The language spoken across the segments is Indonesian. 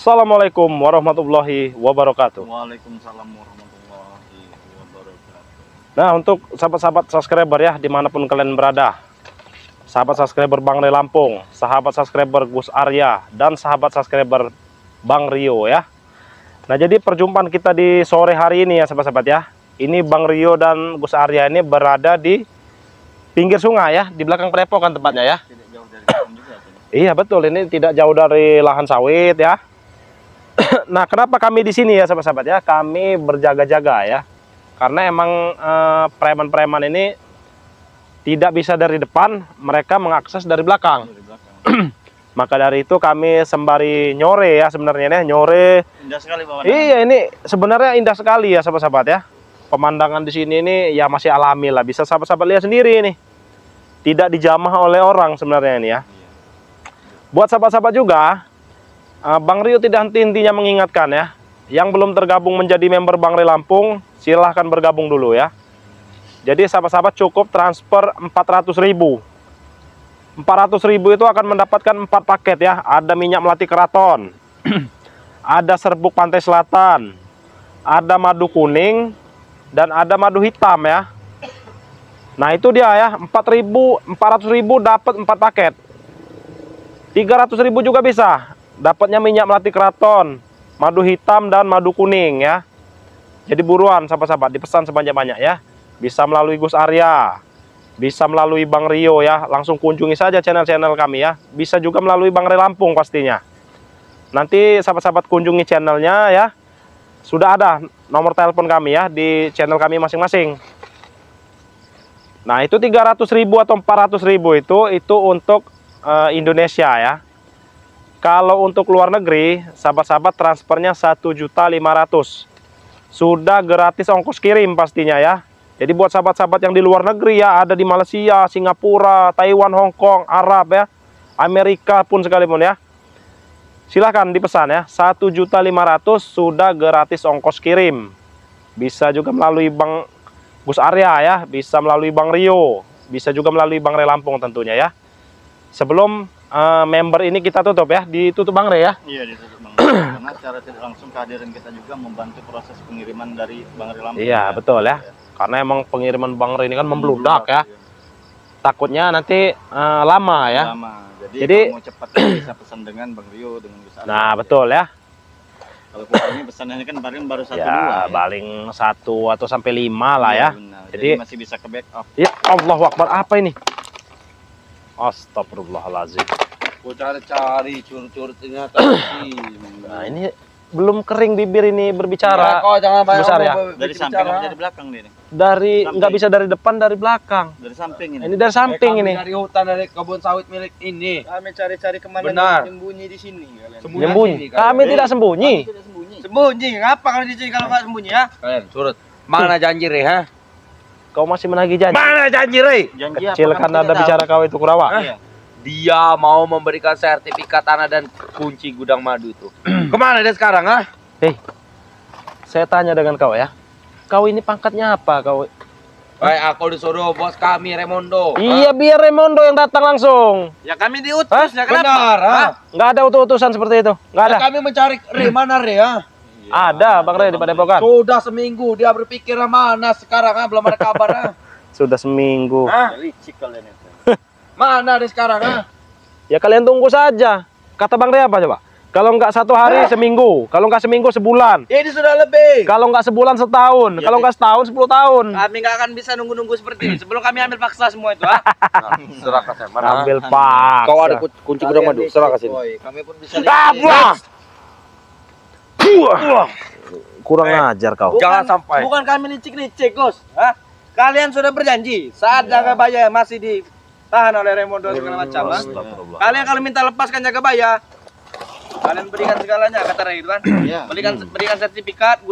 Assalamualaikum warahmatullahi wabarakatuh. Waalaikumsalam warahmatullahi wabarakatuh. Nah, untuk sahabat-sahabat subscriber ya, dimanapun kalian berada, sahabat subscriber Bang Ray Lampung, sahabat subscriber Gus Arya, dan sahabat subscriber Bang Rio ya. Nah, jadi perjumpaan kita di sore hari ini ya sahabat-sahabat ya. Ini Bang Rio dan Gus Arya ini berada di pinggir sungai ya, di belakang Padepokan tempatnya ya. Tidak jauh dari kampung juga. Iya betul, ini tidak jauh dari lahan sawit ya. Nah, kenapa kami di sini ya sahabat-sahabat ya? Kami berjaga-jaga ya. Karena emang preman-preman ini tidak bisa dari depan, mereka mengakses dari belakang. Maka dari itu kami sembari nyore ya sebenarnya nih, nyore. Indah sekali Bapak. Iya, ini sebenarnya indah sekali ya sahabat-sahabat ya. Pemandangan di sini ini ya masih alami lah, bisa sahabat-sahabat lihat sendiri ini. Tidak dijamah oleh orang sebenarnya ini ya. Buat sahabat-sahabat juga, Bang Rio tidak henti-hentinya mengingatkan ya, yang belum tergabung menjadi member Bang Ray Lampung, silahkan bergabung dulu ya. Jadi sahabat-sahabat cukup transfer 400.000. 400.000 itu akan mendapatkan 4 paket ya. Ada minyak melati keraton, ada serbuk pantai selatan, ada madu kuning, dan ada madu hitam ya. Nah itu dia ya, 400.000 dapat 4 paket. 300.000 juga bisa. Dapatnya minyak melati keraton, madu hitam, dan madu kuning ya. Jadi buruan sahabat-sahabat, dipesan sebanyak-banyak ya. Bisa melalui Gus Arya, bisa melalui Bang Rio ya. Langsung kunjungi saja channel-channel kami ya. Bisa juga melalui Bang Ray Lampung pastinya. Nanti sahabat-sahabat kunjungi channelnya ya. Sudah ada nomor telepon kami ya di channel kami masing-masing. Nah itu 300.000 atau 400.000 itu untuk Indonesia ya. Kalau untuk luar negeri, sahabat-sahabat transfernya 1.500.000. Sudah gratis ongkos kirim pastinya ya. Jadi buat sahabat-sahabat yang di luar negeri ya, ada di Malaysia, Singapura, Taiwan, Hong Kong, Arab ya, Amerika pun sekalipun ya. Silahkan dipesan ya, 1.500.000 sudah gratis ongkos kirim. Bisa juga melalui Bang Gus Arya ya, bisa melalui Bang Rio, bisa juga melalui Bang Ray Lampung tentunya ya. Sebelum member ini kita tutup ya, ditutup Bang Ray ya. Iya ditutup Bang Ray. Karena secara tidak langsung kehadiran kita juga membantu proses pengiriman dari Bang Ray Lampung. Iya betul ya. Karena emang pengiriman Bang Ray ini kan membludak ya. Takutnya nanti lama ya. Lama. Jadi kalau mau cepat bisa pesan dengan Bang Rio, dengan Gus Arya. Nah betul ya. Kalau ini pesanannya kan baru 1-2 ya. Paling 1 atau sampai 5 lah ya. Benar. Jadi masih bisa ke backup. Ya Allahu Akbar, apa ini? Astagfirullahaladzim. Gue cari-cari curut-curut ternyata. Nah ini belum kering bibir ini berbicara. Ya, kau jangan banyak Besar ya? Dari samping apa dari belakang dia nih? Dari nggak bisa dari depan, dari belakang. Dari samping ini. Ini dari samping ini. Dari hutan, dari kebun sawit milik ini. Kami cari-cari kemana. Benar. Sembunyi di sini kalian. Sembunyi. Kami tidak sembunyi. Tidak sembunyi. Sembunyi. Ngapa kalau di sini kalau nggak sembunyi ya? Kalian surut. Mana janji Re ha? Kau masih menagih janji. Mana janji Re? Janji Kecil kan ada bicara kau itu Kurawa. Iya. Dia mau memberikan sertifikat tanah dan kunci gudang madu itu. Kemana dia sekarang ha? Hei, saya tanya dengan kau ya. Kau ini pangkatnya apa kau? Baik, aku disuruh bos kami Remondo. Iya, biar Remondo yang datang langsung. Ya kami diutus ya kenapa? Benar, ha? Nggak ada utusan seperti itu. Nggak ada. Ya, kami mencari Re, mana Re ha? Ada Bang Ray di Padepokan. Sudah seminggu dia berpikir mana sekarang ha? Belum ada kabar ha? Sudah seminggu. Hah? Licik kalian itu. Mana dia sekarang ha? Ya kalian tunggu saja. Kata Bang Ray apa coba? Kalau nggak 1 hari seminggu, kalau nggak seminggu sebulan, Ini sudah lebih. kalau nggak sebulan setahun, kalau nggak setahun 10 tahun. Kami nggak akan bisa nunggu-nunggu seperti ini. Sebelum kami ambil paksa semua itu, ha? Serahkan saya. Mana? Ambil pak. Kau ada kunci gudang madu. Serahkan sini. Kami pun bisa Kurang ajar kau. Jangan sampai. Bukan kami licik-licik, Gus. Hah? Kalian sudah berjanji saat jaga baya masih ditahan oleh Remondo segala macam. Kalian kalau minta lepaskan jaga baya, kalian berikan segalanya kata Ray itu kan. Iya. Berikan sertifikat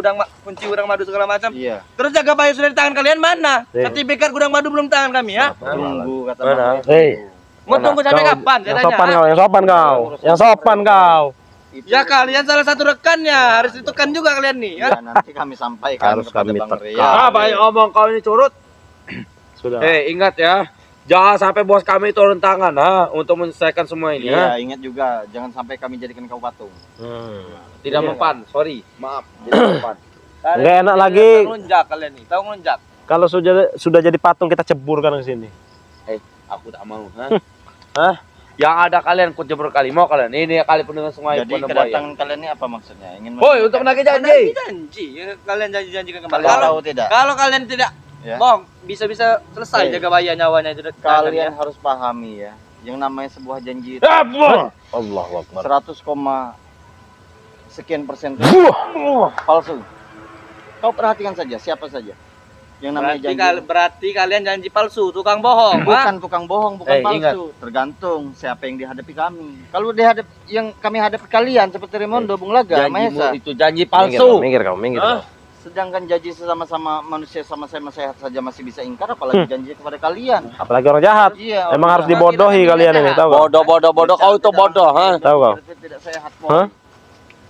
kunci gudang madu segala macam. Iya. Terus jaga baya sudah di tangan kalian mana? Sertifikat gudang madu belum tangan kami ya. Tunggu kata Mana? Hei, Mau tunggu sampai kapan? Saya yang tanya. sopan kau, yang sopan kau, yang sopan kau. Ya kalian salah satu rekannya, harus ditekan juga kalian nih ya. nanti kami sampaikan Harus kepada kami Bang tekan. Ria. baik omong kau ini curut. Sudah. Ingat ya. Jangan sampai bos kami turun tangan untuk menyelesaikan semua ini. Iya, ingat juga jangan sampai kami jadikan kau patung. Tidak Iya, mempan, sorry, maaf. Tidak mempan. Nggak enak lagi. Tahu ngelunjak kalian nih, tahu ngelunjak. Kalau sudah jadi patung kita ceburkan ke sini. Aku tak mau. Hah? Yang ada kalian ku jebur kali, mau kalian? Ini kali pendengar semua. Jadi kedatangan kalian ini apa maksudnya? Ingin Woi, untuk menagih janji. janji. Kalian janji-janjikan kembali. Kalau Kalau tidak, kalau kalian tidak, Ya. bohong, bisa-bisa selesai jaga bayar nyawanya itu. Kalian harus pahami ya, yang namanya sebuah janji itu Allahu Akbar. 100, sekian persen palsu. Kau perhatikan saja siapa saja yang namanya janji. Berarti kalian janji palsu, tukang bohong. Bukan tukang bohong, bukan Ingat. palsu. Tergantung siapa yang dihadapi kami. Kalau yang kami hadapi kalian seperti Remondo, Bung Laga, Janjimu Mahesa. itu janji palsu. Minggir kau. Sedangkan janji sesama-sama manusia sama-sama sehat saja masih bisa ingkar, apalagi janji kepada kalian. Apalagi orang jahat. Iya, Emang orang harus jahat. dibodohi kalian ini, tahu kau? Bodoh, kau itu bodoh, Tahu kau? Tidak sehat, Hah?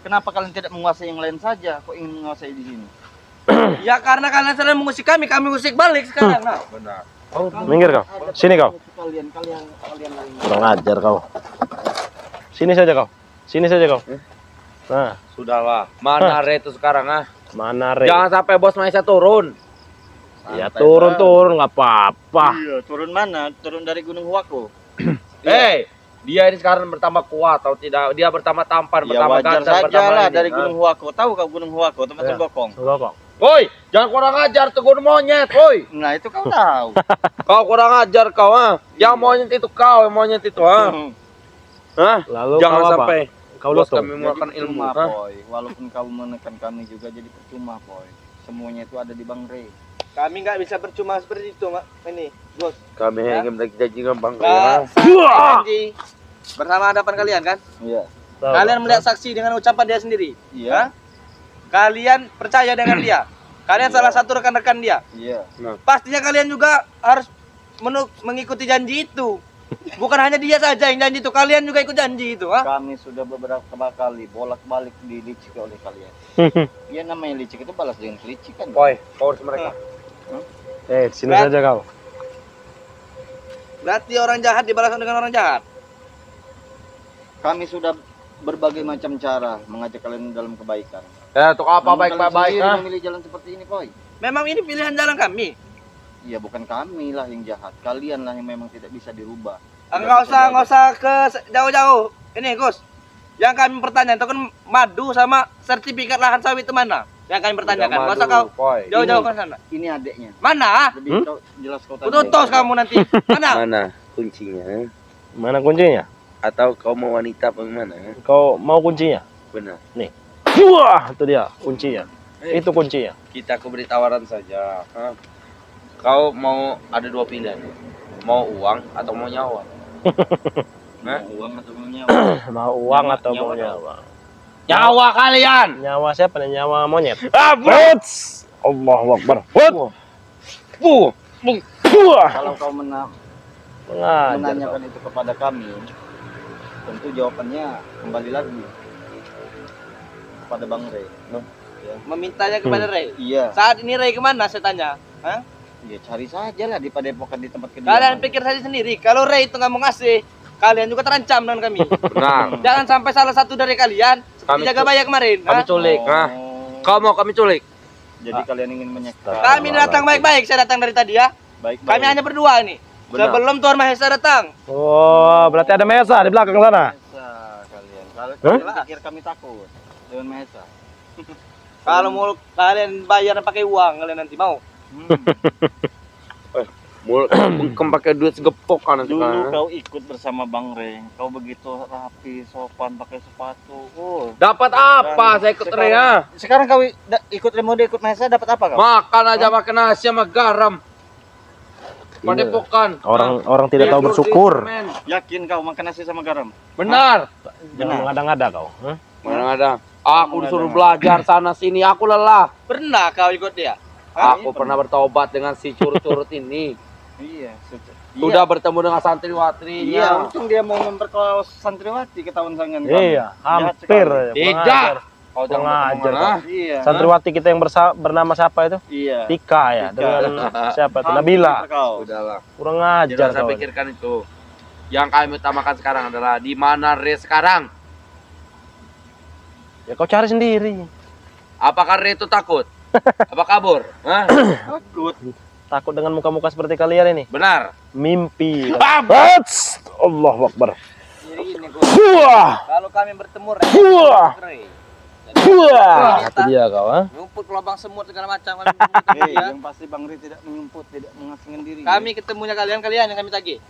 Kenapa kalian tidak menguasai yang lain saja? Kok ingin menguasai di sini? Ya karena kalian sedang mengusik kami usik balik sekarang. Nah. Benar. Minggir kau. Sini kau. Kalian lain. Kurang ajar kau. Sini saja kau. Nah, Sudahlah. Mana Re itu sekarang mana Re? Jangan sampai bos Maisa turun. Ya turun nggak apa-apa. Iya, turun mana? Turun dari Gunung Huako. Dia ini sekarang bertambah kuat atau tidak? Dia bertambah tampan, Ya bertambah wajar ganteng, saja bertambah lah ini. dari Gunung Huako. Tahu kau Gunung Huako, tempat Iya. Tunggokong? Enggak kok. Woi, jangan kurang ajar tuh gunung monyet, woi. Nah, itu kau tahu. Kau kurang ajar kau, Yang monyet itu kau, yang monyet itu, Lalu Jangan kau apa? sampai Kau bos lutung. kami mengeluarkan ilmu, Percuma, Poy. Walaupun kau menekan kami juga jadi percuma, Poy. Semuanya itu ada di Bang Rey. Kami nggak bisa percuma seperti itu, Mak. Ini, Bos. Kami ingin janji dengan Bang Nggak Rey. janji bersama hadapan kalian kan? Iya. Tahu, Kalian Kak? melihat saksi dengan ucapan dia sendiri. Iya. Kalian percaya dengan dia. Kalian salah satu rekan-rekan dia. Iya. Pastinya kalian juga harus mengikuti janji itu. Bukan hanya dia saja yang janji itu, kalian juga ikut janji itu, Kami sudah beberapa kali bolak-balik dilicik oleh kalian. Ya namanya licik itu balas dengan kelicikan. Woi, kau urus mereka. Sini saja kau. Berarti orang jahat dibalas dengan orang jahat. Kami sudah berbagai macam cara mengajak kalian dalam kebaikan. Ya, untuk apa Namun kalian baik-baik, sendiri memilih jalan seperti ini, Poy. Memang ini pilihan jalan kami. Iya, bukan kami lah yang jahat. Kalian lah yang memang tidak bisa dirubah. Nggak usah ke jauh-jauh. Ini, Gus. Yang kami pertanyaan itu kan madu sama sertifikat lahan sawit itu mana? Yang kami pertanyakan. Nggak usah kau jauh-jauh ke sana. Ini adeknya. Mana? Jadi kau jelas kau tanya. Kututos kamu nanti. Mana? Mana kuncinya? Mana kuncinya? Atau kau mau wanita bagaimana? Kau mau kuncinya? Benar. Wah, itu dia kuncinya. Itu kuncinya. Kita aku beri tawaran saja. Kau mau ada dua pilihan. Mau uang atau mau nyawa? Uang atau mau nyawa? Mau uang atau mau Nyawa nyawa? Nyawa kalian. Nyawa siapa nih? Nyawa monyet. Huts! Allahu Akbar. Bu. Wah. Kalau kau Mengajar menanyakan itu kepada kami, tentu jawabannya kembali lagi kepada Bang Rey. Memintanya kepada Ray. Iya. Saat ini Ray kemana saya tanya? Hah? Ya cari saja lah di padepokan di tempat kediaman. Kalian pikir saja sendiri. Kalau Ray itu nggak mau ngasih, kalian juga terancam dengan kami. Benar. Jangan sampai salah satu dari kalian seperti Kami jaga bayar kemarin. Kami Hah? culik. Oh, Kau mau kami culik? jadi kalian ingin menyekap. Kami datang baik-baik. Saya datang dari tadi ya. Baik. Kami hanya berdua nih. Benar. Sebelum Tuan Mahesa datang. Oh, berarti ada Mesa di belakang sana. Mahesa kalian. Kalau Hah? kalian pikir kami takut dengan Mahesa. Kalau mau kalian bayar pakai uang, kalian nanti mau. Mulut bengkem pakai duit segepok kan nanti Dulu kan. kau ikut bersama Bang Rey. Kau begitu rapi, sopan, pakai sepatu. Oh. Dapat apa? Saya ikut Rea. Sekarang kau ikut Remondo, ikut Mahesa, dapat apa kau? Makan aja makan nasi sama garam. Padepokan. Orang tidak tahu bersyukur. Yakin kau makan nasi sama garam? Benar. Jangan mengada-ngada kau. Mana ada? Aku disuruh belajar sana sini. Aku lelah. Pernah kau ikut dia? Aku pernah bertobat dengan si curut-curut ini. Iya. Sudah bertemu dengan santriwatrinya. Iya, untung dia mau memperkosa santriwati ketahuan sangan kamu. Iya, hampir. Tidak. Kau Kurang jangan ajar, ngomong, ah. Iya. Santriwati kita yang bernama siapa itu? Iya. Tika ya, dengan siapa itu? Nabila. Kau. Udahlah. Kurang ajar Jangan saya kau. pikirkan itu. Yang kami utamakan sekarang adalah di mana Re sekarang? Ya kau cari sendiri. Apakah Re itu takut? Apa kabur? Hah? Takut. Takut dengan muka-muka seperti kalian ini. Benar. Mimpi. Ah, Allahu Akbar. Jadi ini Gus. Wah. Kalau kami bertemu Wah. Re. Wah. Itu dia kau, ha? Ngumpul ke lubang semut segala macam kami bertemu dia. Yang pasti Bang Ri tidak menyumput, tidak mengasingkan diri. Kami ketemunya kalian yang kami tagih.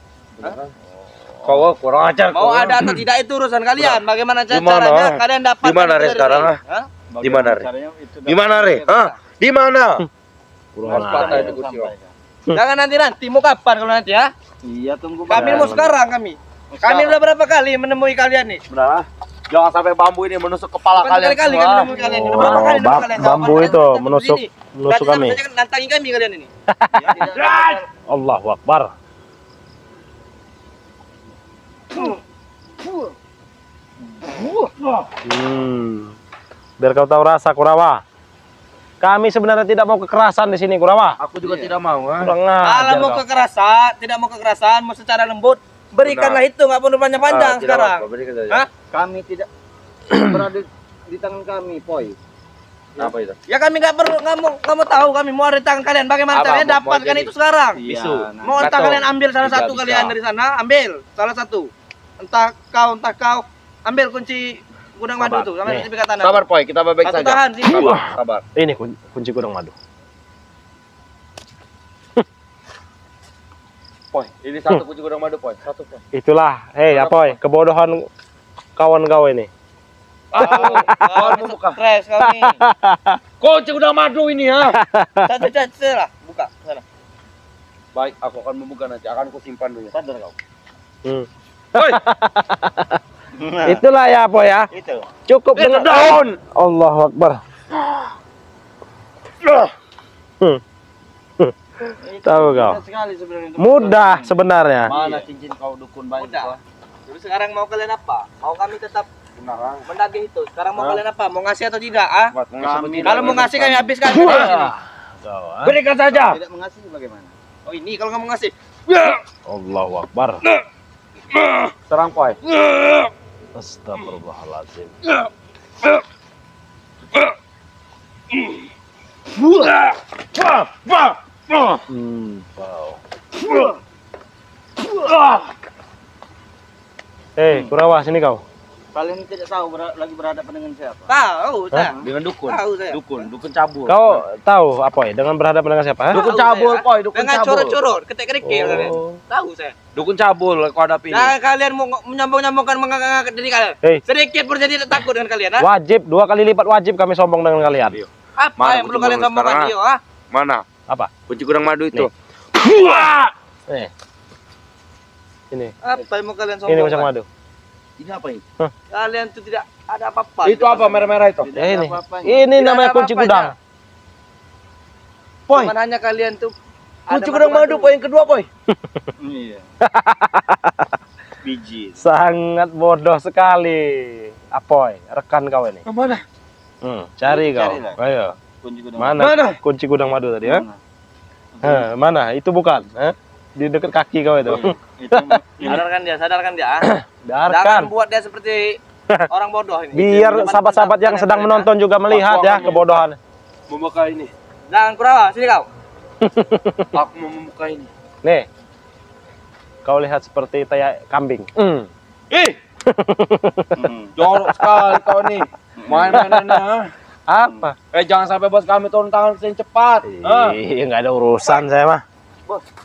Kau kurang ajar. Mau ada atau tidak itu urusan kalian. Bagaimana Di mana? caranya kalian dapat? Di mana Re sekarang, ah? Hah? Di mana, Re? Di mana, Re? Hah? Di mana? Kurang ajar itu Gus. Jangan nanti mau kapan kalau nanti ya? Iya, tunggu. Kami mau sekarang kami. Kami udah berapa kali menemui kalian nih? Benar. Jangan sampai bambu ini menusuk kepala Bukan kalian kali-kali semua. kami menemui kalian. Udah berapa kali menemui kalian? Bambu Jawaban itu kalian tetap menusuk begini. menusuk Berarti kami. sama saja nantangi kami kalian ini. Allahu Akbar. Biar kau tahu rasa, Kurawa. Kami sebenarnya tidak mau kekerasan di sini, Kurawa. Aku juga tidak mau, ah. Kurang Kalau ajar mau kau. kekerasan, tidak mau kekerasan, mau secara lembut, berikanlah itu, nggak perlu panjang-panjang sekarang. Hah? Kami tidak berada di tangan kami, Poi. Apa itu? Ya kami nggak perlu, nggak mau tahu kami mau ada di tangan kalian. Bagaimana Apa, caranya mau dapatkan jadi itu sekarang? Bisu. Mau entah Betul. kalian ambil salah Bisa, satu bisa. kalian dari sana, ambil salah satu. Entah kau, ambil kunci gudang madu Sabar. tuh, sama Nih. sertifikat tanah. Sabar, Poi, kita baik Satu saja. tahan sini. Sabar, sabar. Ini kunci gudang madu. Poi, ini satu kunci gudang madu, Poi. Satu, Poi. Itulah, Apoy, kebodohan kawan kau ini. Kau buka. stres kami. Kunci gudang madu ini, ha. Satu lah, buka sana. Baik, aku akan membuka nanti. Akan aku simpan dulu. Sadar kau. Woi, Itulah ya, Apoy ya. itu. Cukup dengan daun. Allahu Akbar. Tahu kau. Sekali sebenarnya. Mudah sebenarnya. Mana cincin kau dukun baik? Udah. Terus sekarang mau kalian apa? Mau kami tetap Benar. mendagih itu. Sekarang mau kalian apa? Mau ngasih atau tidak? Ah? Kami Kalau mau ngasih kami habiskan. Kau, ha? Berikan saja. tidak mengasihi bagaimana? Oh ini kalau nggak mau ngasih. Allahu Akbar. Serang, Poi. Astagfirullahaladzim. Kurawa, sini kau. Kalian tidak tahu lagi berhadapan dengan siapa? Tahu saya. Dengan dukun. Tahu saya. Dukun cabul. Kau tahu apa ya dengan berhadapan dengan siapa? Ha? Dukun Tahu cabul, saya. Poi, dukun Dengan cabul. corot-corot, ketek-ketek kalian. Tahu saya. Dukun cabul kau hadapi ini. Nah, kalian mau menyambung-nyambungkan mengangkat diri kalian. Sedikit pun jadi takut dengan kalian, ha? Wajib 2 kali lipat wajib kami sombong dengan kalian. Apa Mana yang perlu kunci kalian gudang sombongkan sekarang, dia, ha? Mana? Apa? Kunci gudang madu itu. Nih. Ini. Apa yang mau kalian Ini macam sombongkan? madu. Ini apa ini? Kalian tuh tidak ada apa-apa. Itu apa merah-merah itu? Ya ini. apa-apanya. Ini Tidak namanya ada kunci apa-apanya. gudang. Poi. Cuman hanya kalian tuh Kunci ada gudang madu, Poi, yang kedua, Poi. Iya. Biji. Sangat bodoh sekali. Apoy, rekan kau ini. Mana? Cari kau. Carilah. Ayo. Kunci gudang. Mana? Kunci gudang madu tadi, ha? Mana? Itu bukan, ha? Di dekat kaki kau itu. Itu sadarkan dia, ah. Jangan Biarkan. buat dia seperti orang bodoh ini. Biar sahabat-sahabat yang sedang menonton juga melihat ya kebodohan. Membuka ini. Jangan Kurawa, sini kau. Aku mau membuka ini. Nih. Kau lihat seperti tai kambing. Ih, jorok sekali kau nih. Main-mainannya. Apa? Jangan sampai bos kami turun tangan sini cepat. Nggak ada urusan saya mah.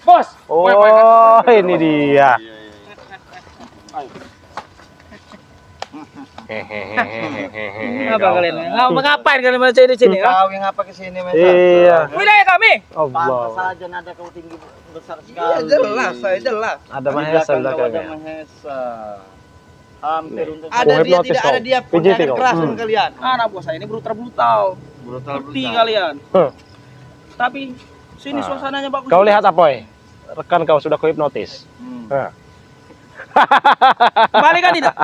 Bos. Oh, ini dia. Apa kalian? Ngapain kalian mau di sini? Kau yang apa kesini, Mas? Iya. Wilayah kami. Pantas Allah. saja nada kau tinggi besar Iya sekali. jelas, saya jelas. Ada mahesa Ada belakangnya. Mahesa. Hampir untuk Ada dia hipnotis tidak kau. ada dia pun Pijiti yang kau. keras dengan kalian. Anak buah saya ini brutal. Ngerti kalian. Tapi sini suasananya bagus. Kau lihat Apoy? Rekan kau sudah hipnotis. Balik kan tidak?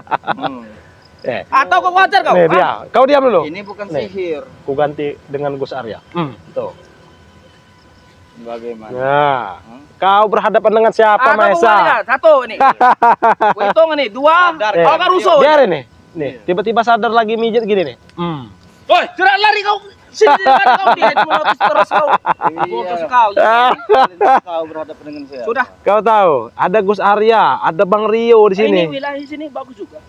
Atau kau wajar kau? Nih Hah? dia, kau diam dulu. Ini bukan Nih. sihir. Ku ganti dengan Gus Arya. Tuh. Bagaimana? Nah, kau berhadapan dengan siapa, Atau kau Maesa? wajar? Satu ini. Kau hitung ini, dua. Eh, Kau kan rusuh. Biar ini. Nih, tiba-tiba sadar lagi mijit gini nih. Woi, sudah lari kau. Sini lari kau dia cuma terus kau. Bodoh kau. Kau berhadapan dengan siapa? Sudah. Kau tahu, ada Gus Arya, ada Bang Rio di sini. Ini wilayah sini bagus juga.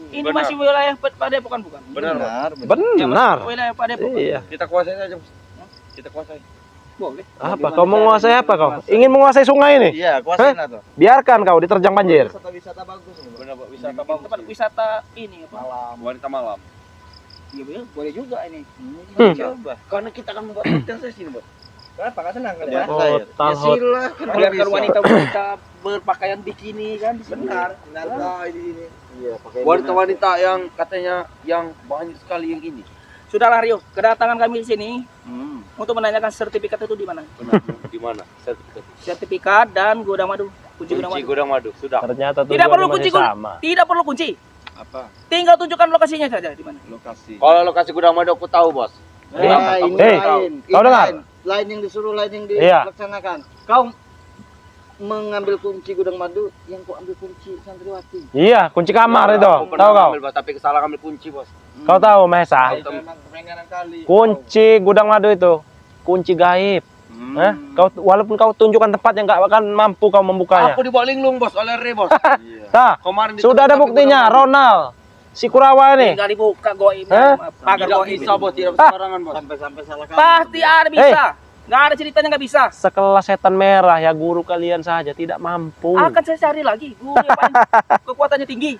Ini masih wilayah Padepokan bukan? Benar. Benar. Wilayah Padepokan. Iya. Kita kuasai saja, Bos. Kita kuasai. Boleh. Apa? Kau mau menguasai apa kau? Ingin menguasai sungai ini? Iya, kuasain lah tuh. Biarkan kau diterjang banjir. Wisata bagus ini. Benar, Pak. Wisata bagus. Tempat wisata ini apa? Malam. Wanita malam. Iya, boleh juga ini. Coba. Karena kita akan membuat konten sini, Bos. Kenapa enggak senang kan? Ya, Hotel silakan. Biarkan wanita-wanita berpakaian bikini kan di sini. Benar di sini. Iya, pakai Wanita-wanita yang katanya yang banyak sekali yang ini. Sudahlah Rio, kedatangan kami di sini Hmm. untuk menanyakan sertifikat itu di mana? Benar. Di mana? Sertifikat. Sertifikat dan gudang madu. Kunci gudang Kunci madu. gudang madu. Sudah. Ternyata Tidak perlu tujuannya kunci, masih sama. tidak perlu kunci. Apa? Tinggal tunjukkan lokasinya saja di mana. Lokasi. Kalau lokasi gudang madu aku tahu, Bos. Ini Hei, lain. kau dengar? Lain yang disuruh, lain yang Iya. dilaksanakan. Kau mengambil kunci gudang madu, yang kau ambil kunci santriwati. Iya, kunci kamar itu. Aku pernah Tahu kau? ngambil, Bos, tapi kesalahan ambil kunci, Bos. Kau tahu, Maesa? Memang kemenangan kali. Kunci gudang madu itu kunci gaib. Hah? Kau walaupun kau tunjukkan tempat yang nggak akan mampu kau membukanya. Aku dibawa linglung, Bos, oleh Re, Bos. Iya. Nah, Kemarin sudah ada ditutup buktinya, gudang madu. Ronald, si Kurawa nih. Tinggal dibuka goib. Hah? Pagar Tidak goib. bisa, Bos, tidak sembarangan, Bos. Sampai salah kamu. Pasti ada bisa. Nggak ada ceritanya nggak bisa. Sekelas setan merah ya guru kalian saja tidak mampu. Akan saya cari lagi guru yang paling kekuatannya tinggi.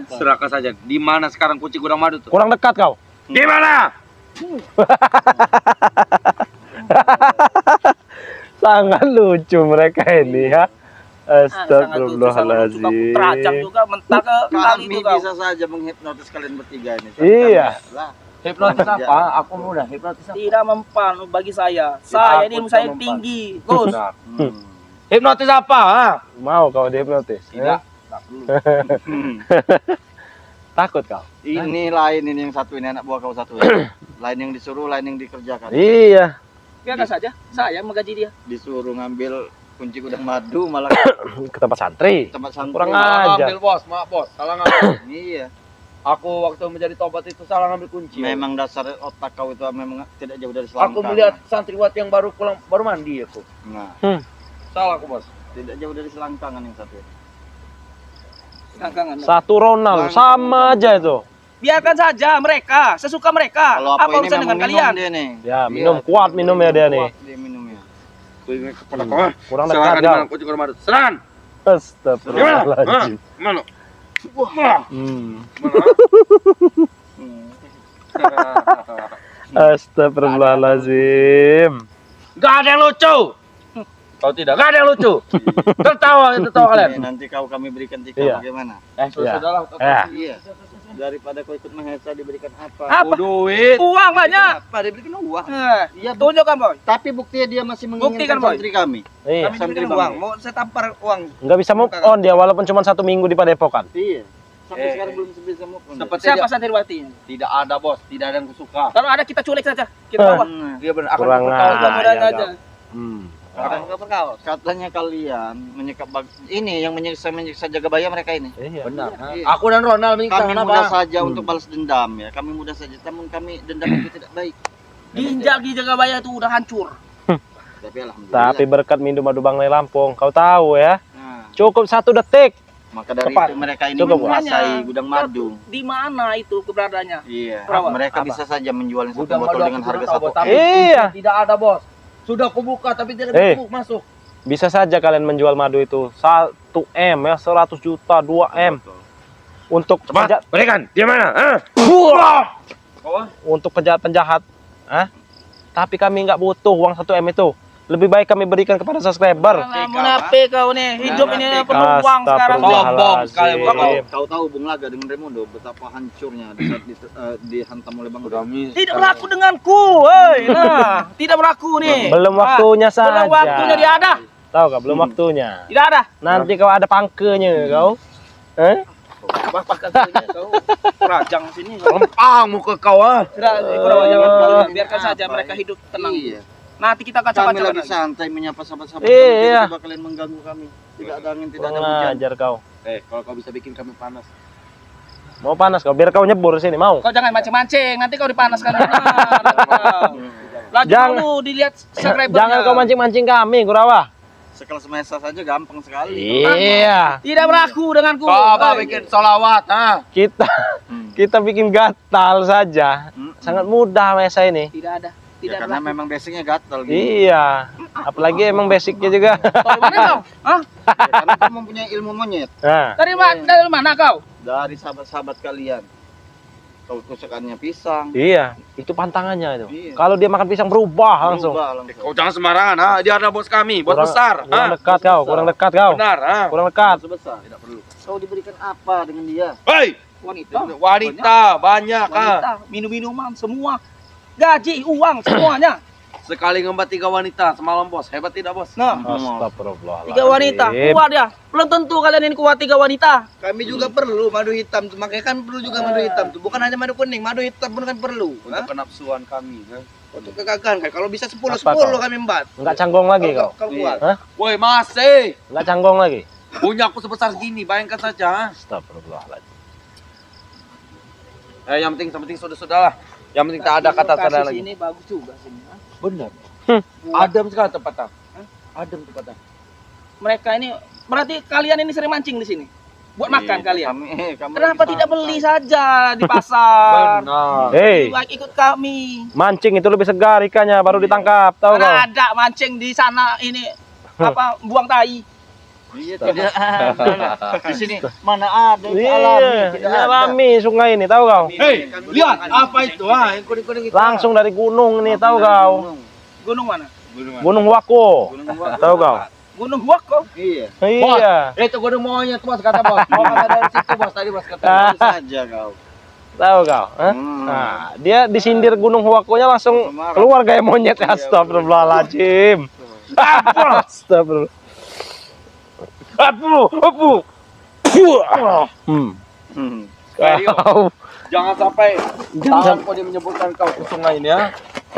Serahkan saja. Di mana sekarang kunci gudang madu tuh? Kurang dekat kau. Di mana? Sangat lucu mereka ini ya. Astagfirullahaladzim. Astagfirullahaladzim. Terajang juga mental ke kali Kami itu kau. bisa saja menghipnotis kalian bertiga ini. Iya. Lah. Hipnotis apa? Aku muda. Hipnotis apa? Tidak mempan bagi saya. Saya ini ilmu saya tidak mempan. tinggi, Gus. Benar. Hmm. Hipnotis apa? Ha? Mau kau dihipnotis? Tidak. Eh? Tak perlu. Takut kau? Ini lain ini yang satu ini anak buah kau satu. Ya. Lain yang disuruh, lain yang dikerjakan. Iya. Biarkan saja. Saya menggaji dia. Disuruh ngambil kunci gudang madu malah Ke tempat santri. tempat santri. Kurang Salah ajar. ngambil, Bos. Maaf, Bos. Salah ngambil. Iya. Aku waktu menjadi tobat itu salah ngambil kunci. Memang dasar otak kau itu memang tidak jauh dari selangkang. Aku melihat santriwati yang baru pulang, baru mandi aku. Nah, Salah aku, Bos. tidak jauh dari selangkangan yang satu. Selangkangan. Satu Ronald sama aja itu. Biarkan saja mereka, sesuka mereka. Kalau Apa apa ini urusan memang dengan minum kalian? dia nih. Ya minum kuat minumnya dia nih. Dia minumnya. Aku ingat kepada kau. Kurang Serahkan dekat di mana kau. kunci gudang madu. Serahkan. Astagfirullahaladzim. Mana? Hmm. Hmm. Astagfirullahaladzim. Gak ada yang lucu. Kau tidak, gak ada yang lucu. Tertawa kalian. Ini nanti kami berikan tiga Iya. bagaimana? Sudahlah. Ya. Iya. Daripada kau ikut menghesa diberikan apa? Apa? Duit. Uang banyak. Apa diberikan uang? Iya, Tunjukkan, Boy. tapi buktinya dia masih menginginkan Buktikan, Boy. santri kami. Iya. Kami Santri diberikan Bang. uang. Mau saya tampar uang. Nggak bisa move on dia walaupun cuma 1 minggu di Padepokan. Iya. Sampai sekarang belum bisa move on. Seperti Siapa dia. santriwatinya? Tidak ada, Bos. Tidak ada yang kusuka. Kalau ada kita culik saja. Kita bawa. Nah, Dia benar akan Kurang bertahun ajar. Mudah-mudahan aja. Hmm. Katanya, katanya kalian menyikap ini yang menyiksa Jagabaya mereka ini. Iya. Benar. Iya. Aku dan Ronald menyiksa Kami mudah kenapa? saja untuk balas dendam ya. Kami mudah saja, namun kami dendam itu tidak baik. Ginjal di Jagabaya itu udah hancur. Tapi alhamdulillah. Tapi berkat minum madu Bang Lei Lampung, kau tahu ya, Nah, cukup 1 detik. maka dari Cepat. itu mereka ini Cukup, menguasai Makanya, gudang madu. Di mana itu keberadaannya? Iya. Berapa? Mereka Apa? bisa saja menjual satu Gudang botol madu dengan aku harga sudah tahu, 1 Bos, tapi Iya. kunci tidak ada, Bos. Sudah aku buka tapi tidak bisa masuk. Bisa saja kalian menjual madu itu 1 M ya, 100 juta, 2 M. Untuk Cepat, berikan. Di mana? untuk penjahat-penjahat. Tapi kami nggak butuh uang 1 M itu. Lebih baik kami berikan kepada subscriber. Munafik kau nih. Hidup ini penuh uang sekarang. Sombong sekali, Astagfirullahaladzim. Kau tahu Bung Laga dengan Raimundo betapa hancurnya di saat dihantam oleh Bang Udah. Tidak berlaku denganku, woi. Nah, tidak berlaku nih. Belum waktunya saja. Belum waktunya dia ada. Tahu gak? Belum waktunya. Tidak ada. Nanti kau ada pangkenya kau. Bahkan saja kau rajang sini. Lempang muka kau ah. Sudah, jangan biarkan saja mereka hidup tenang. Iya. Nanti kita Kami kacau-kacau lagi lagi. santai menyapa sahabat-sahabat. Iya. Tiba-tiba kalian mengganggu kami. Tidak ada angin, tidak ada Kurang hujan. ajar kau. Kalau kau bisa bikin kami panas. Mau panas kau, biar kau nyebur sini, mau? Kau jangan mancing-mancing, nanti kau dipanaskan. Laju Jangan- dulu dilihat subscribernya. Jangan kau mancing-mancing kami, Kurawa. Sekelas Mesa saja gampang sekali. Iya. Tidak berlaku denganku. Coba Hei. bikin solawat, ah. Kita bikin gatal saja. Sangat mudah Mesa ini. Tidak ada. Ya, Tidak karena berlaku. memang basicnya gatal gitu. Iya. Apalagi emang basicnya juga. Dari mana kau? Hah? Ya, karena kamu mempunyai ilmu monyet Nah, Dari mana kau? dari sahabat-sahabat kalian. Kau tusukannya pisang. iya. Itu pantangannya itu. Iya. Kalau dia makan pisang berubah langsung. Berubah langsung. Kau jangan sembarangan, ah. Dia adalah bos kami, bos Kurang- besar. Kurang Ah. dekat kau, kurang dekat kau. Benar, ah. Kurang dekat. Sebesar. Tidak perlu. Kau diberikan apa dengan dia? Hei, Wanita. wanita banyak, ah. Wanita. Minum-minuman semua. Gaji, uang semuanya. Sekali ngembat 3 wanita semalam, bos. Hebat tidak, bos? Nah, Astagfirullahaladzim. 3 wanita. Kuat dia. Belum tentu kalian ini kuat 3 wanita. Kami juga perlu madu hitam tuh. Makanya kan perlu juga madu hitam tuh. Bukan hanya madu kuning, madu hitam pun kan perlu. Untuk kenapsuan kami, ah. Untuk kegagalan kan. Kalau bisa 10 Apa 10 kau? kami embat. Enggak canggong lagi kau. Kau kuat. Hah? Woi, masih. Enggak canggong lagi. Punya aku sebesar gini, bayangkan saja. ah. Astagfirullahaladzim. Yang penting sudah-sudahlah. Yang penting tak ada kata Lokasi tanda lagi. sini bagus juga sini. Hah? Benar. Hmm. Adem sekali tempatnya. Adem tempatnya. Mereka ini berarti kalian ini sering mancing di sini. Buat makan kalian. Kami Kenapa lagi tidak santai. beli saja di pasar? Benar. Hei, Lebih baik ikut kami. mancing itu lebih segar ikannya baru ditangkap, tahu kau? Mana ada mancing di sana ini apa buang tai. Iya, tidak ada. Di sini mana ada itu alami, Iya, tidak ini ada. alami sungai ini, tahu kau? Hei, lihat apa itu? Ah, yang kuning-kuning itu. Langsung dari gunung ini, tahu kau? Gunung mana? Gunung Wako, tahu kau? Gunung Wako. Iya. Iya, Itu gunung monyet, bos, kata bos. Mau kata dari situ, bos. Tadi bos kata. Ah. Tahu saja kau. tahu kau? Hah? Nah, dia disindir Gunung Wakonya langsung keluar kayak monyet. Astagfirullahaladzim. Astagfirullah. Apu. Hmm. Kau. Jangan sampai Jangan tahan kau dia menyebutkan kau ke sungai ini, ya.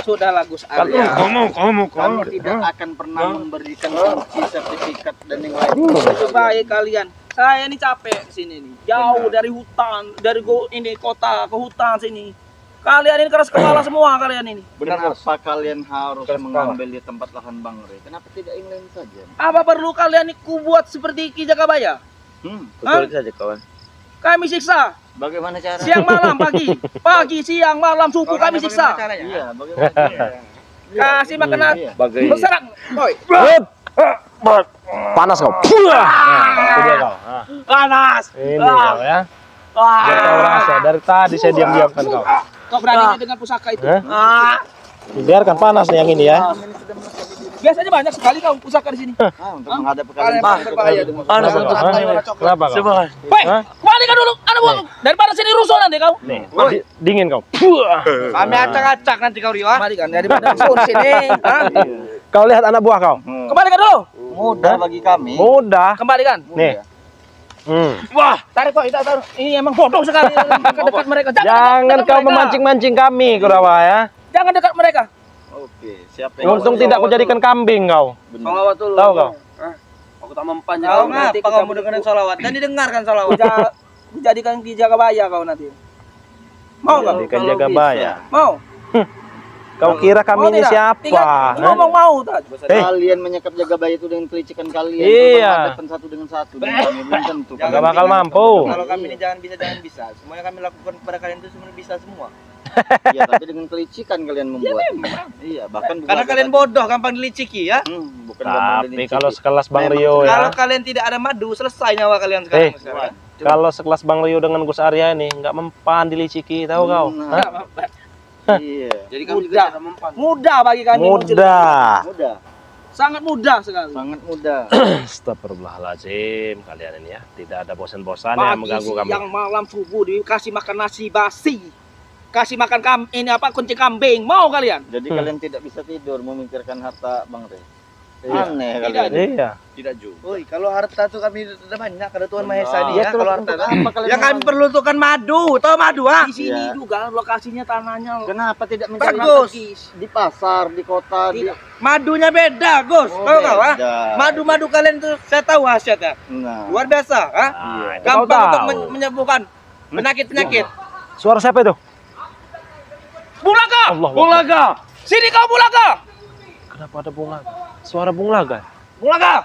Sudahlah Gus Arya. Kami tidak akan pernah memberikan kunci sertifikat dan yang lain. Lebih baik kalian. Saya ini capek sini nih. Jauh dari hutan, dari ini kota ke hutan sini. Kalian ini keras kepala semua kalian ini. Benar, bos. Kenapa kalian harus Keras mengambil di tempat lahan Bang Rey? Kenapa tidak yang lain saja? Apa perlu kalian ini kubuat seperti Ki Jakabaya? Hah? saja, kawan. Kami siksa Bagaimana cara? siang malam pagi siang malam subuh kami siksa. Iya, bagaimana caranya? Kasih makanan Iya. Bagai berserang. Boy. Panas kau. Itu dia kau. Nah, Panas. ini kau ya. Biar kau rasa dari tadi saya diam-diamkan kau. Kau berani dengan pusaka itu? Hah? Biarkan panas nih yang ini ya. Biasanya banyak sekali kau pusaka di sini. Untuk menghadap ke Kalian kalian. berbahaya dengan Panas, pusaka. panas. Santai, warna coklat. Kenapa kau? Hei, Hah? kembalikan dulu anak buahku. Daripada sini rusuh nanti kau. Nih, dingin kau. Kami acak-acak nanti kau Rio. Kembalikan daripada rusuh di sini. Hah? Kau lihat anak buah kau. Kembalikan dulu. Mudah bagi kami. Mudah. Kembalikan. Nih. Wah, tarik kok, tarik. Ini emang bodoh sekali dekat mereka. Jangan dekat kau mereka. memancing-mancing kami, Kurawa ya. Jangan dekat mereka. Oke, siapa yang Untung tidak kujadikan kambing kau. salawat dulu. Tahu kau? Aku tak mempan. Kau Jangan. ngapa kamu dengerin salawat dan didengarkan salawat? Dijadikan Ki Jakabaya kau nanti. Mau kau? Jadikan jaga baya. Mau? Kau kira kami ini siapa? Hah? Ngomong mau tadi. kalian menyekap jaga bayi itu dengan kelicikan kalian. Iya. Berhadapan satu dengan satu. Dan kami belum tentu. Nggak bakal mampu. Kalau kami ini jangan bisa. Semuanya kami lakukan kepada kalian itu semuanya bisa semua. Iya, tapi dengan kelicikan kalian membuat. Iya, bahkan bukan Karena kalian bodoh, gampang diliciki ya. bukan gampang Tapi diliciki. kalau sekelas Bang Memang Rio Kalau ya. kalian tidak ada madu, selesai nyawa kalian sekarang. Eh, kalau sekelas Bang Rio dengan Gus Arya ini nggak mempan diliciki, tahu kau? Nah. Hah? Iya. Jadi kami juga Mudah. tidak mempan. Mudah bagi kami. Mudah. Mudah, Sangat mudah sekali. sangat mudah. Astagfirullahaladzim kalian ini ya. Tidak ada bosan-bosan yang Pagi, mengganggu kami. siang, malam, subuh dikasih makan nasi basi. Kasih makan ini apa kucing kambing. Mau kalian? Jadi kalian tidak bisa tidur memikirkan harta Bang Rey. Aneh kali. Tidak, Iya. Tidak juga. Woi, kalau harta tuh kami udah banyak, ada Tuhan Maha Esa nih Ya, ya. terus Kalau harta untuk tuh. apa kalian Yang kami mau- perlu tuh kan madu, tahu madu ah? Di sini Iya. juga lokasinya tanahnya. Kenapa tidak mencari Bagus. di pasar, di kota, di Madunya beda, Gus. Oh, Tahu kau ah? beda. Madu-madu kalian tuh saya tahu khasiatnya. Nah, Luar biasa, ah? Kau Gampang tahu. untuk menyembuhkan penyakit-penyakit. Suara siapa itu? Bung Laga! Allah. Bung Laga. Sini kau Bung Laga! Kenapa ada Bung Laga? Suara Bung Laga. Bung Laga!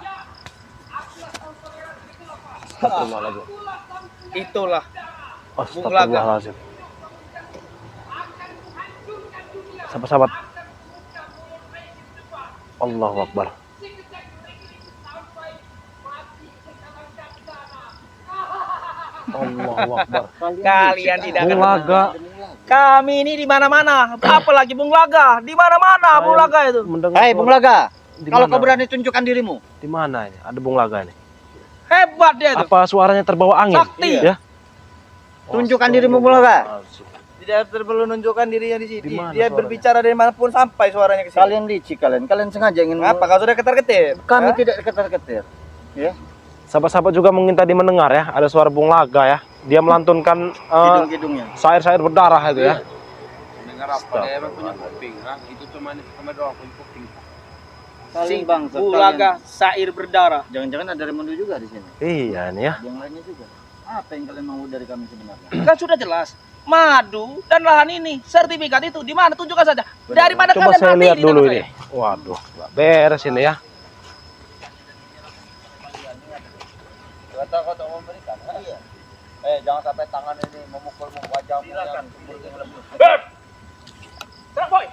Astagfirullahaladzim. Itulah. Astagfirullahaladzim. Sahabat-sahabat. Allahu Akbar. Allahu Akbar. Kalian tidak Bung akan Laga. Kami ini di mana-mana. Apalagi Bung Laga, di mana-mana Bung Laga itu. Mendengar Hai suara- Bung Laga, Di kalau mana? kau berani tunjukkan dirimu. Di mana ini? Ada Bung Laga ini. Hebat dia itu. Apa suaranya terbawa angin? Sakti. Ya. Tunjukkan dirimu, Bung Laga. Tidak perlu menunjukkan dirinya di sini. Di mana Dia suaranya? berbicara dari manapun sampai suaranya ke sini. Kalian licik kalian sengaja ingin Apa kau sudah ketar-ketir? Kami Hah? tidak ketar-ketir. Ya, Sahabat-sahabat juga mungkin tadi mendengar ya, ada suara Bung Laga ya. Dia melantunkan hidung-hidungnya. syair-syair berdarah itu ya. Dengar apa? Dia emang punya kuping. Hah? Itu cuma doang punya kuping. Kalian bangsa. Bung kalian. Laga, sair berdarah. Jangan-jangan ada Raimundo juga di sini. Iya nih ya. Yang lainnya juga. Apa yang kalian mau dari kami sebenarnya? Kan sudah jelas. Madu dan lahan ini, sertifikat itu di mana? Tunjukkan saja. Dari mana Coba kalian saya beli lihat di dulu tangan ini. saya? Waduh, nggak beres ini ya. Kata-kata memberikan. Iya. Jangan sampai tangan ini memukul wajahmu. Silakan. Serang, boy.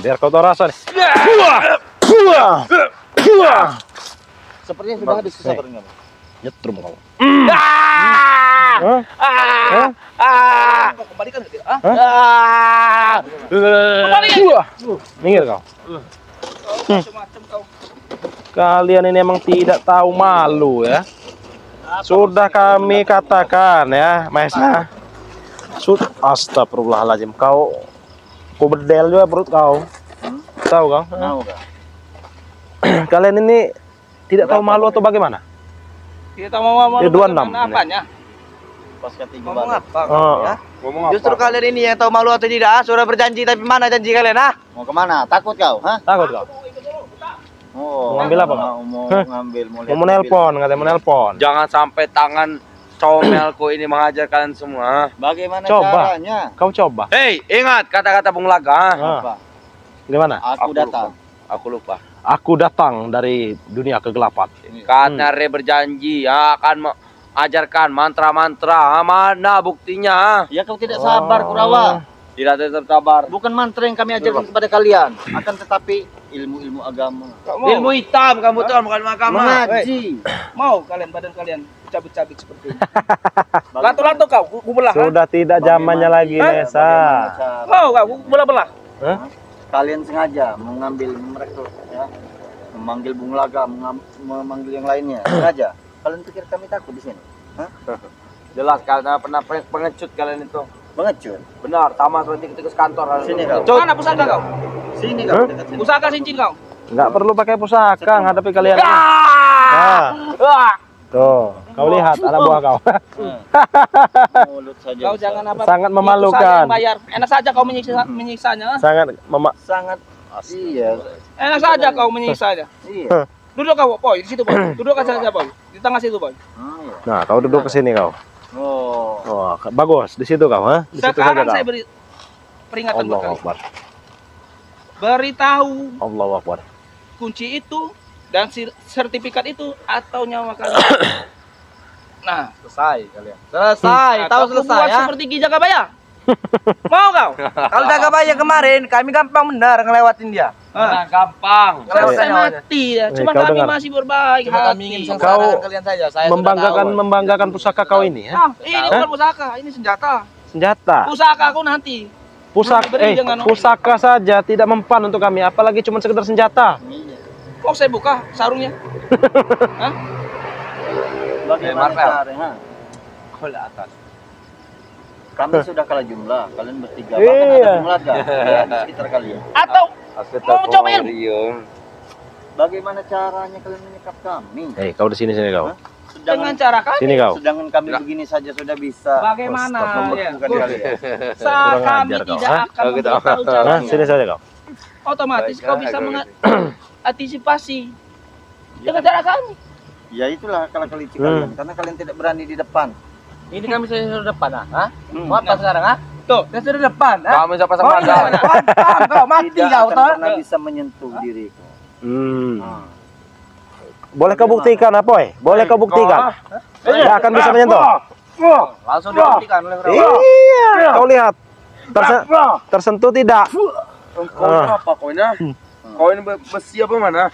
Biar kau tahu rasa nih. Sepertinya sudah habis kesabaran kamu. Nyetrum kau. Kau kembalikan ke dia? Ah? Minggir kau. Macam-macam kau. Kalian ini emang tidak tahu malu ya. Sudah kami katakan ya, Maesa. Astagfirullahaladzim, kau bedel juga perut kau. Tahu kau? Mau enggak? Kalian ini tidak tahu malu atau bagaimana? Kita mau ngomong Ya, 26. apanya? Pas ketiga Ngomong balik. apa? Oh. Ya? Ngomong Justru kalian ini yang tahu malu atau tidak, ah? Sudah berjanji tapi mana janji kalian, ah? Mau kemana? Takut kau? Hah? Takut kau? Oh, Mau ngambil apa, Kak? Mau Hah? ngambil, mau Mau menelpon, katanya menelpon. Jangan sampai tangan comelku ini mengajar kalian semua. Bagaimana Coba. caranya? Kau coba. Hei, ingat kata-kata Bung Laga. Ah. Apa? Gimana? Aku datang. Aku lupa. Aku datang dari dunia kegelapan. Karena Re berjanji akan mengajarkan mantra-mantra. Mana buktinya? Ya kau tidak sabar, Kurawa. Tidak tetap sabar. Bukan mantra yang kami ajarkan kepada kalian, akan tetapi ilmu-ilmu agama. Ilmu hitam kamu tuh bukan agama. Mengaji. Mau kalian badan kalian cabik-cabik seperti ini. Lantu-lantu kau, belah. Sudah tidak zamannya lagi, Nesa. Bagaimana cara- Mau kau, belah-belah. Hah? Kalian sengaja mengambil merekrut, ya, memanggil Bung Laga, memanggil yang lainnya, sengaja. Kalian pikir kami takut di sini? Hah? Jelas karena pernah pengecut kalian itu. Mengecut. Benar, sama seperti tikus kantor. Sini kau. Pengecut. Mana pusaka kau? Sini kau, Hah? dekat sini. Pusaka cincin kau. Nggak perlu pakai pusaka menghadapi kalian. Ah! Nah, tuh, kau lihat anak buah kau. Mulut saja. Kau jangan apa? Sangat Itu memalukan. saya yang bayar. Enak saja kau menyiksanya. Sangat Sangat. Iya. Enak saja kau menyiksanya. Iya. Duduk kau, boy, di situ, boy. Duduk saja, boy. Di tengah situ, boy. Ah, iya. Nah, kau duduk ke sini kau. Oh. Oh, bagus. Di situ kau, ha? Di situ saja Sekarang kau. saya beri peringatan buat Allahu kalian. Akbar. Beritahu Allahu Akbar. kunci itu dan sertifikat itu atau nyawa kalian. Nah, Selesai kalian. selesai. Tahu selesai ya. Seperti Ki Jagabaya. Mau kau? Kalau Jagabaya kemarin, kami gampang benar ngelewatin dia. Nah, gampang. Selesai mati ya. Cuma kau kami dengar. masih berbaik Cuma kami ingin hati. sengsarakan Kau kalian saja. Saya Membanggakan pusaka kau ini, ya? Ah, ini bukan pusaka, ini senjata. Senjata. Pusaka aku nanti. Pusaka saja tidak mempan untuk kami, apalagi cuma sekedar senjata. Kok saya buka sarungnya? Hah? Bagaimana Marvel. caranya? Kau lihat atas. Kami sudah kalah jumlah, kalian bertiga. Iya. Bahkan ada jumlah gak? Di sekitar kalian. Atau mau coba ilmu? Bagaimana caranya kalian menyekap kami? Kau di sini kau. Dengan cara kami. Sini kau. Sedangkan kami begini saja sudah bisa. Bagaimana? Ya, Bukan kalian. saat Kurang kami ajar kau, tidak ha? akan memberitahu Nah, caranya. sini saja kau. Otomatis kau bisa mengantisipasi dengan cara kami. Ya itulah akal-akalicik kalian, karena kalian tidak berani di depan. Ini kami sudah depan, ah? Hmm. Mau apa sekarang, ah? Tuh, saya sudah depan, ah? Kamu siapa sama Mau gimana? Pantang kau, mati Tidak kau, akan toh. pernah bisa menyentuh diriku. Boleh kau buktikan apa, Boleh kau buktikan. Tidak akan bisa menyentuh. Langsung dibuktikan oleh Rawa. Iya, kau lihat. Tersentuh tidak? Kau apa kau ini? Kau ini besi apa mana?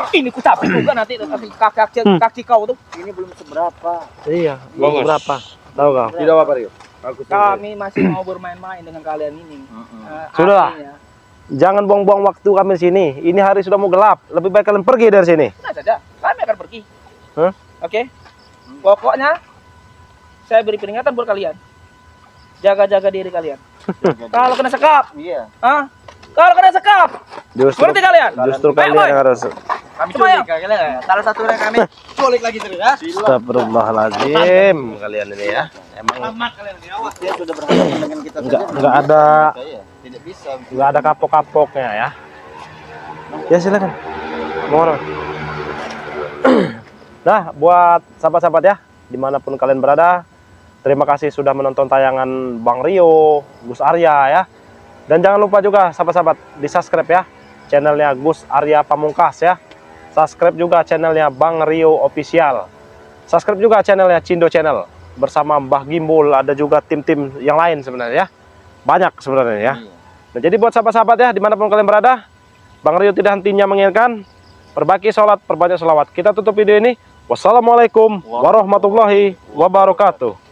Ini ku capek juga nanti kaki kau tuh. Ini belum seberapa. Iya, Bagus. berapa? Tahu kau? Tidak apa Rio. Aku Kami masih mau bermain-main dengan kalian ini. Sudah. Artinya, Jangan buang-buang waktu kami di sini. Ini hari sudah mau gelap. Lebih baik kalian pergi dari sini. tenang saja, kami akan pergi. Hah? Oke. Pokoknya saya beri peringatan buat kalian. Jaga-jaga diri kalian. Kalau kena sekap, Iya. kalau kena sekap, Justru berarti kalian. kalian yang harus. Kami culik kalian. Salah satu dari kami culik lagi terus ya. Astagfirullahaladzim kalian ini ya. Emang Selamat kalian ini, awas. Dia sudah berhadapan dengan kita saja. enggak ada Iya, tidak bisa. enggak ada kapok-kapoknya ya. Ya silakan. Mohon. Nah, buat sahabat-sahabat ya, dimanapun kalian berada, terima kasih sudah menonton tayangan Bang Rio, Gus Arya ya. Dan jangan lupa juga sahabat-sahabat di subscribe ya channelnya Gus Arya Pamungkas ya. Subscribe juga channelnya Bang Rio Official. Subscribe juga channelnya Cindo Channel bersama Mbah Gimbul, ada juga tim-tim yang lain sebenarnya ya. Banyak sebenarnya ya. Nah, jadi buat sahabat-sahabat ya dimanapun kalian berada, Bang Rio tidak hentinya mengingatkan, perbaiki sholat, perbanyak sholawat. Kita tutup video ini. Wassalamualaikum warahmatullahi wabarakatuh.